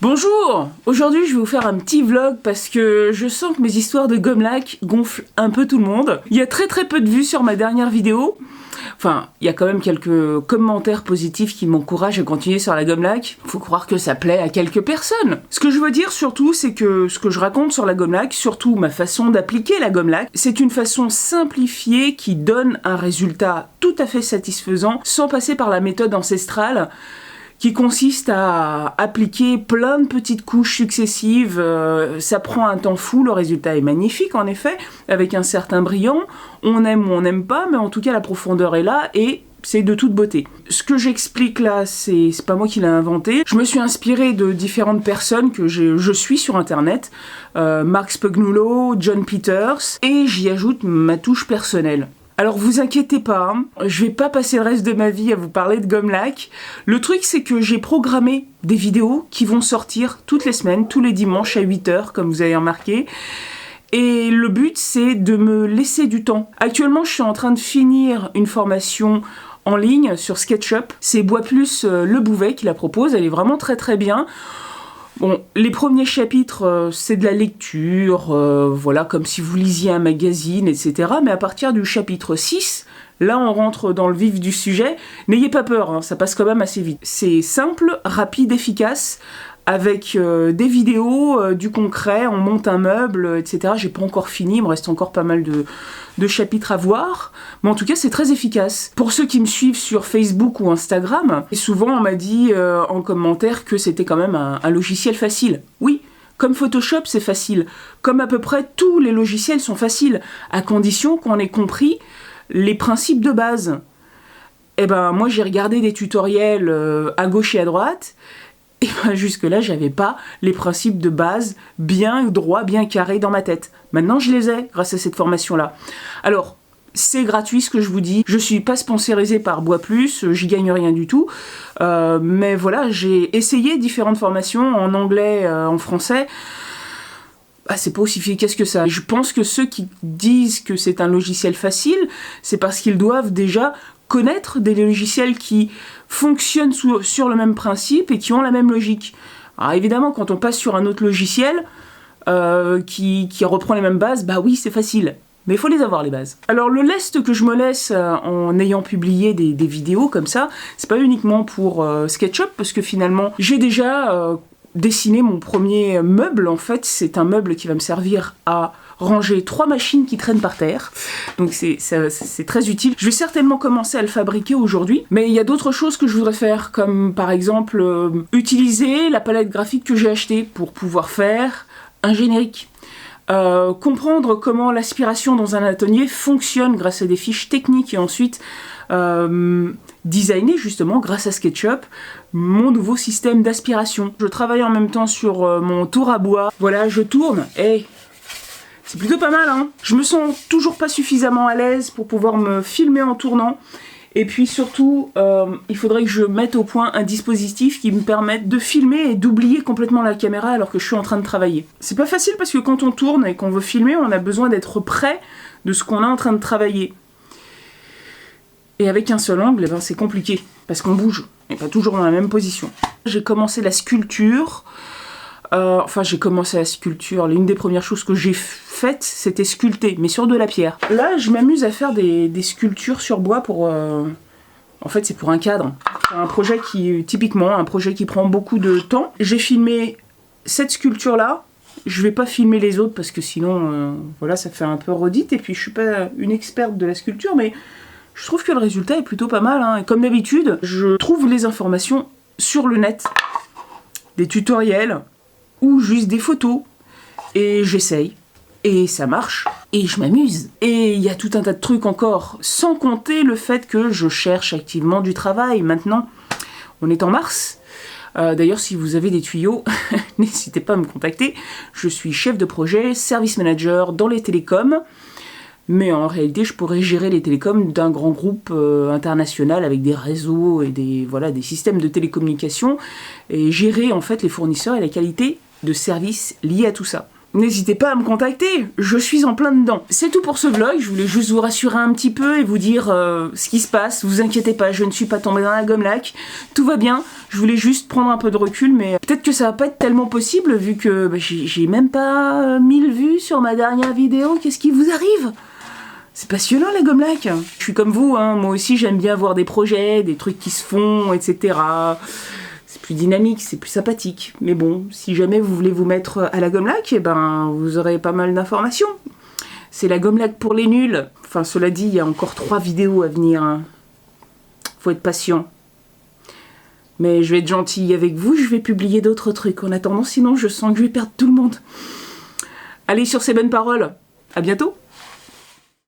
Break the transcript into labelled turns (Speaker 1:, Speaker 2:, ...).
Speaker 1: Bonjour! Aujourd'hui je vais vous faire un petit vlog parce que je sens que mes histoires de gomme lac gonflent un peu tout le monde. Il y a très peu de vues sur ma dernière vidéo. Enfin, il y a quand même quelques commentaires positifs qui m'encouragent à continuer sur la gomme lac. Faut croire que ça plaît à quelques personnes. Ce que je veux dire surtout, c'est que ce que je raconte sur la gomme lac, surtout ma façon d'appliquer la gomme lac, c'est une façon simplifiée qui donne un résultat tout à fait satisfaisant sans passer par la méthode ancestrale qui consiste à appliquer plein de petites couches successives. Ça prend un temps fou, le résultat est magnifique en effet, avec un certain brillant. On aime ou on n'aime pas, mais en tout cas la profondeur est là et c'est de toute beauté. Ce que j'explique là, c'est pas moi qui l'ai inventé. Je me suis inspirée de différentes personnes que je suis sur internet, Mark Spagnuolo, John Peters, et j'y ajoute ma touche personnelle. Alors vous inquiétez pas, je vais pas passer le reste de ma vie à vous parler de gomme lac. Le truc c'est que j'ai programmé des vidéos qui vont sortir toutes les semaines, tous les dimanches à 8h comme vous avez remarqué. Et le but c'est de me laisser du temps. Actuellement je suis en train de finir une formation en ligne sur SketchUp. C'est Bois Plus Le Bouvet qui la propose, elle est vraiment très bien. Bon, les premiers chapitres, c'est de la lecture, voilà, comme si vous lisiez un magazine, etc. Mais à partir du chapitre 6, là on rentre dans le vif du sujet. N'ayez pas peur, hein, ça passe quand même assez vite. C'est simple, rapide, efficace, avec des vidéos, du concret, on monte un meuble, etc. J'ai pas encore fini, il me reste encore pas mal de chapitres à voir, mais en tout cas c'est très efficace. Pour ceux qui me suivent sur Facebook ou Instagram, souvent on m'a dit en commentaire que c'était quand même un logiciel facile. Oui, comme Photoshop c'est facile, comme à peu près tous les logiciels sont faciles, à condition qu'on ait compris les principes de base. Et ben moi j'ai regardé des tutoriels à gauche et à droite, et ben jusque-là, j'avais pas les principes de base bien droits, bien carrés dans ma tête. Maintenant, je les ai grâce à cette formation-là. Alors, c'est gratuit ce que je vous dis. Je suis pas sponsorisée par Bois Plus, j'y gagne rien du tout. Mais voilà, j'ai essayé différentes formations en anglais, en français. Ah, c'est pas aussi efficace que ça. Je pense que ceux qui disent que c'est un logiciel facile, c'est parce qu'ils doivent déjà connaître des logiciels qui fonctionnent sur le même principe et qui ont la même logique. Alors évidemment, quand on passe sur un autre logiciel qui reprend les mêmes bases, bah oui, c'est facile. Mais il faut les avoir, les bases. Alors le lest que je me laisse en ayant publié des vidéos comme ça, c'est pas uniquement pour SketchUp, parce que finalement, j'ai déjà dessiné mon premier meuble. En fait, c'est un meuble qui va me servir à ranger 3 machines qui traînent par terre. Donc c'est très utile. Je vais certainement commencer à le fabriquer aujourd'hui, mais il y a d'autres choses que je voudrais faire, comme par exemple utiliser la palette graphique que j'ai achetée pour pouvoir faire un générique. Comprendre comment l'aspiration dans un atelier fonctionne grâce à des fiches techniques et ensuite designer justement grâce à SketchUp mon nouveau système d'aspiration. Je travaille en même temps sur mon tour à bois. Voilà, je tourne et c'est plutôt pas mal, hein. Je me sens toujours pas suffisamment à l'aise pour pouvoir me filmer en tournant. Et puis surtout, il faudrait que je mette au point un dispositif qui me permette de filmer et d'oublier complètement la caméra alors que je suis en train de travailler. C'est pas facile parce que quand on tourne et qu'on veut filmer, on a besoin d'être près de ce qu'on est en train de travailler. Et avec un seul angle, eh ben, c'est compliqué, parce qu'on bouge, et pas toujours dans la même position. J'ai commencé la sculpture. J'ai commencé la sculpture. L'une des premières choses que j'ai faites, c'était sculpter, mais sur de la pierre. Là, je m'amuse à faire des sculptures sur bois pour... En fait, c'est pour un cadre. C'est un projet typiquement, un projet qui prend beaucoup de temps. J'ai filmé cette sculpture-là. Je vais pas filmer les autres parce que sinon, voilà, ça fait un peu redite. Et puis, je suis pas une experte de la sculpture, mais je trouve que le résultat est plutôt pas mal, hein. Et comme d'habitude, je trouve les informations sur le net, des tutoriels ou juste des photos, et j'essaye, et ça marche, et je m'amuse. Et il y a tout un tas de trucs encore, sans compter le fait que je cherche activement du travail. Maintenant, on est en mars. D'ailleurs, si vous avez des tuyaux, n'hésitez pas à me contacter. Je suis chef de projet, service manager dans les télécoms, mais en réalité, je pourrais gérer les télécoms d'un grand groupe international avec des réseaux et des systèmes de télécommunication, et gérer en fait les fournisseurs et la qualité de services liés à tout ça. n'hésitez pas à me contacter, je suis en plein dedans. C'est tout pour ce vlog, je voulais juste vous rassurer un petit peu et vous dire ce qui se passe. Vous inquiétez pas, je ne suis pas tombée dans la gomme lac, tout va bien. Je voulais juste prendre un peu de recul, mais peut-être que ça va pas être tellement possible vu que j'ai même pas 1000 vues sur ma dernière vidéo. Qu'est-ce qui vous arrive? C'est passionnant la gomme lac. Je suis comme vous, hein. Moi aussi j'aime bien voir des projets, des trucs qui se font, etc. C'est plus dynamique, c'est plus sympathique. Mais bon, si jamais vous voulez vous mettre à la gomme lac, eh ben, vous aurez pas mal d'informations. C'est la gomme lac pour les nuls. Enfin, cela dit, il y a encore 3 vidéos à venir. Hein. Faut être patient. Mais je vais être gentille avec vous, je vais publier d'autres trucs. En attendant, sinon je sens que je vais perdre tout le monde. Allez, sur ces bonnes paroles, à bientôt!